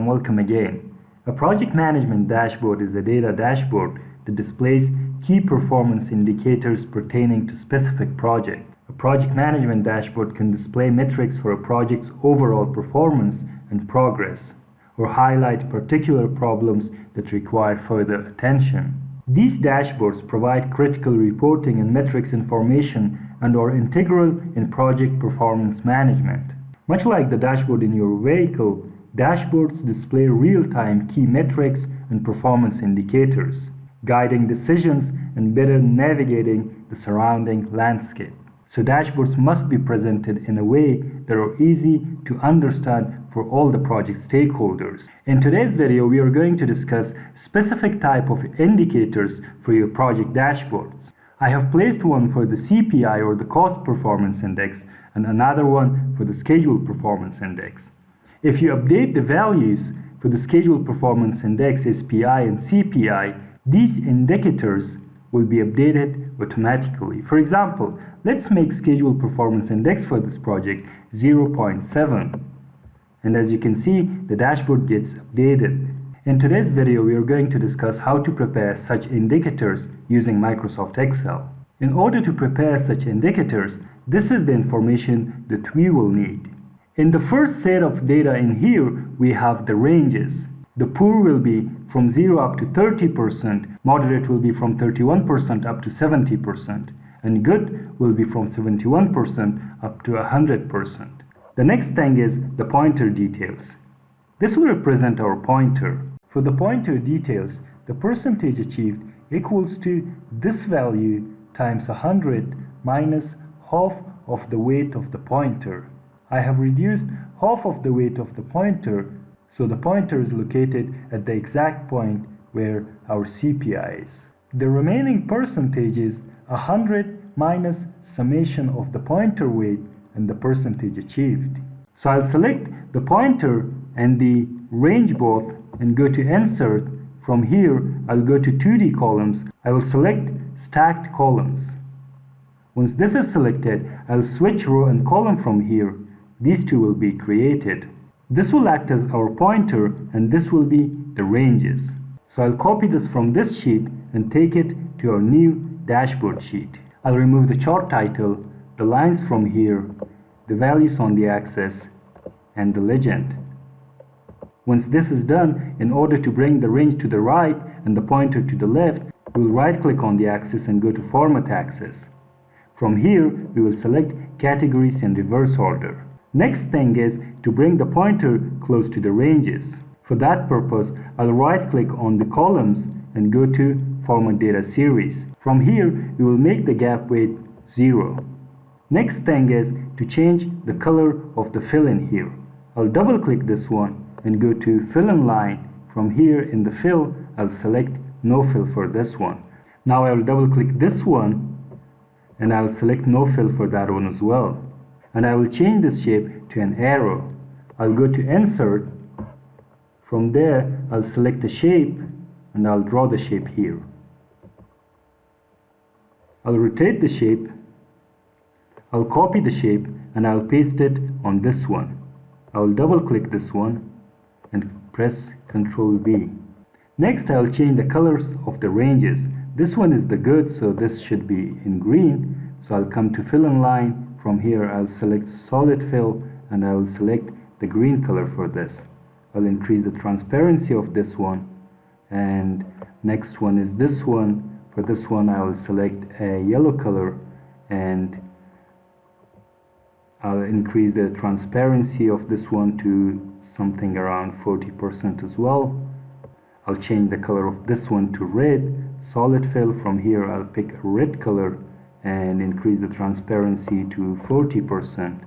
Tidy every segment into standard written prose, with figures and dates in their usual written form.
and welcome again. A project management dashboard is a data dashboard that displays key performance indicators pertaining to specific projects. A project management dashboard can display metrics for a project's overall performance and progress, or highlight particular problems that require further attention. These dashboards provide critical reporting and metrics information and are integral in project performance management. Much like the dashboard in your vehicle, dashboards display real-time key metrics and performance indicators, guiding decisions and better navigating the surrounding landscape. So dashboards must be presented in a way that are easy to understand for all the project stakeholders. In today's video, we are going to discuss specific type of indicators for your project dashboards. I have placed one for the CPI or the Cost Performance Index and another one for the Schedule Performance Index. If you update the values for the Schedule Performance Index, SPI and CPI, these indicators will be updated automatically. For example, let's make Schedule Performance Index for this project 0.7. And as you can see, the dashboard gets updated. In today's video, we are going to discuss how to prepare such indicators using Microsoft Excel. In order to prepare such indicators, this is the information that we will need. In the first set of data in here, we have the ranges. The poor will be from 0 up to 30%, moderate will be from 31% up to 70%, and good will be from 71% up to 100%. The next thing is the pointer details. This will represent our pointer. For the pointer details, the percentage achieved equals to this value times 100 minus half of the weight of the pointer. I have reduced half of the weight of the pointer, so the pointer is located at the exact point where our CPI is. The remaining percentage is 100 minus summation of the pointer weight and the percentage achieved. So I'll select the pointer and the range both and go to Insert. From here, I'll go to 2D columns. I will select Stacked Columns. Once this is selected, I'll switch row and column from here. These two will be created. This will act as our pointer and this will be the ranges. So I'll copy this from this sheet and take it to our new dashboard sheet. I'll remove the chart title, the lines from here, the values on the axis, and the legend. Once this is done, in order to bring the range to the right and the pointer to the left, we'll right-click on the axis and go to Format Axis. From here, we will select Categories in reverse order. Next thing is to bring the pointer close to the ranges. For that purpose, I'll right-click on the columns and go to Format Data Series. From here, we will make the gap weight 0. Next thing is to change the color of the fill in here. I'll double-click this one and go to Fill in Line. From here in the fill, I'll select No Fill for this one. Now I'll double-click this one and I'll select No Fill for that one as well. And I will change this shape to an arrow. I'll go to Insert. From there, I'll select the shape and I'll draw the shape here. I'll rotate the shape. I'll copy the shape and I'll paste it on this one. I'll double click this one and press Ctrl V. Next, I'll change the colors of the ranges. This one is the good, so this should be in green. So I'll come to Fill in Line. From here, I'll select Solid Fill and I will select the green color for this. I'll increase the transparency of this one. And next one is this one. For this one, I will select a yellow color and I'll increase the transparency of this one to something around 40% as well. I'll change the color of this one to red. Solid Fill. From here, I'll pick a red color and increase the transparency to 40%.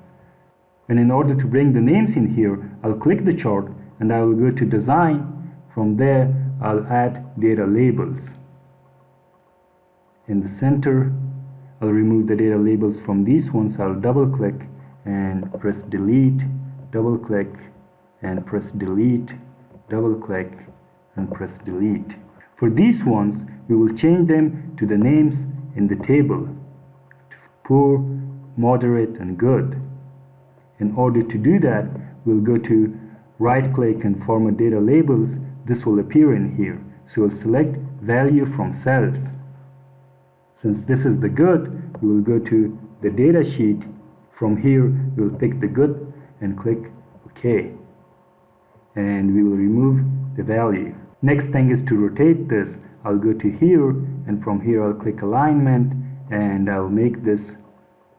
And in order to bring the names in here, I'll click the chart and I will go to Design. From there, I'll add data labels. In the center, I'll remove the data labels from these ones. I'll double click and press Delete, double click and press Delete, double click and press Delete. For these ones, we will change them to the names in the table: poor, moderate, and good. In order to do that, we'll go to right click and format data labels, this will appear in here. So we'll select value from cells. Since this is the good, we will go to the data sheet. From here, we will pick the good and click OK. And we will remove the value. Next thing is to rotate this. I'll go to here, and from here I'll click alignment, and I'll make this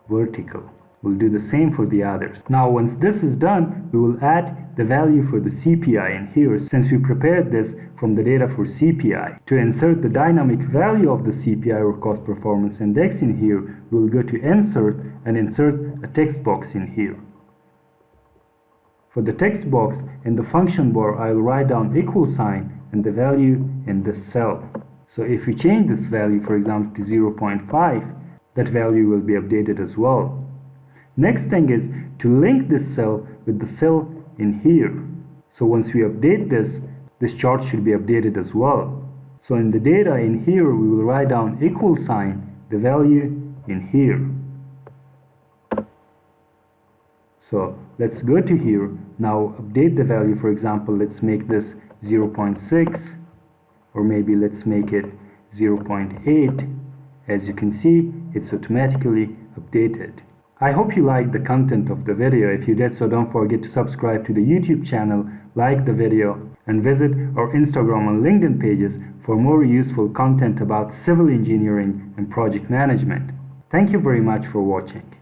vertical. We'll do the same for the others. Now once this is done, we will add the value for the CPI in here, since we prepared this from the data for CPI. To insert the dynamic value of the CPI or cost performance index in here, we will go to insert and insert a text box in here. For the text box, in the function bar, I will write down equal sign and the value in this cell. So if we change this value, for example, to 0.5, that value will be updated as well. Next thing is to link this cell with the cell in here. So once we update this chart should be updated as well. So in the data in here, we will write down equal sign, the value in here. So let's go to here. Now update the value. For example, let's make this 0.6, or maybe let's make it 0.8. As you can see, it's automatically updated. I hope you liked the content of the video. If you did so, don't forget to subscribe to the YouTube channel, like the video, and visit our Instagram and LinkedIn pages for more useful content about civil engineering and project management. Thank you very much for watching.